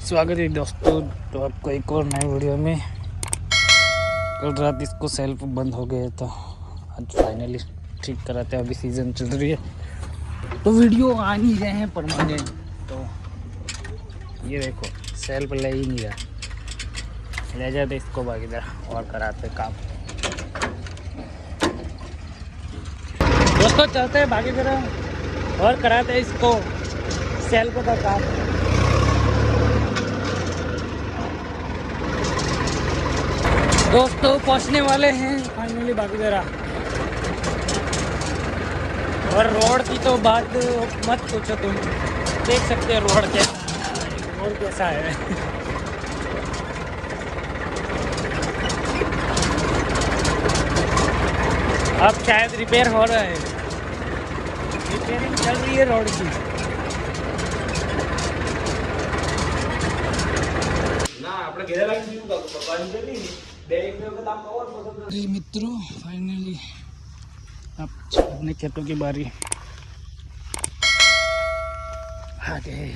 स्वागत है दोस्तों। तो आपको एक और नए वीडियो में। कल रात इसको सेल्फ बंद हो गया था, आज फाइनली ठीक कराते हैं। अभी सीज़न चल रही है तो वीडियो आ नहीं रहे हैं परमानेंट। तो ये देखो सेल्फ ले ही नहीं रहा, ले जाते इसको बाकी इधर और कराते काम। दोस्तों चलते हैं बाकी तरह और कराते हैं इसको सेल्फ का काम। दोस्तों पहुंचने वाले हैं फाइनली बाकी जरा। और रोड की तो बात मत पूछो, तुम देख सकते हो रोड कैसा है। अब शायद रिपेयर हो रहा है, रिपेयरिंग चल रही है रोड की। मित्रों फाइनली अब अपने खेतों की बारी आ गए।